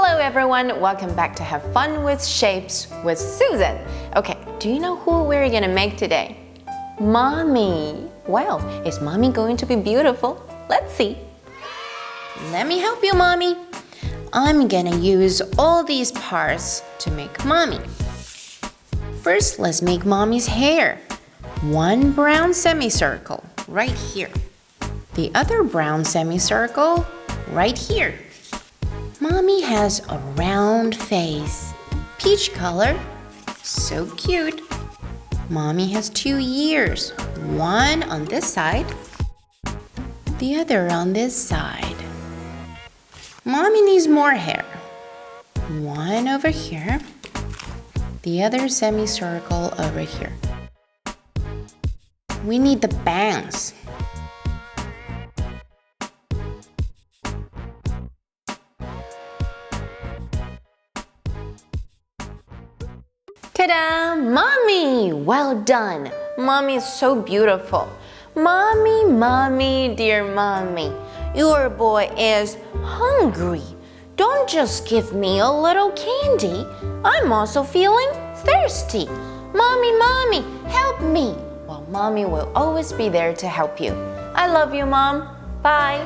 Hello everyone, welcome back to Have Fun with Shapes with Susan. Okay, do you know who we're gonna make today? Mommy. Well, is Mommy going to be beautiful? Let's see. Let me help you, Mommy. I'm gonna use all these parts to make Mommy. First, let's make Mommy's hair. One brown semicircle right here. The other brown semicircle right here. Mommy has a round face, peach color, so cute. Mommy has 2 ears, one on this side, the other on this side. Mommy needs more hair. One over here, the other semicircle over here. We need the bangs. Ta-da! Mommy! Well done! Mommy is so beautiful. Mommy, Mommy, dear Mommy, your boy is hungry. Don't just give me a little candy. I'm also feeling thirsty. Mommy, Mommy, help me. Well, Mommy will always be there to help you. I love you, Mom. Bye.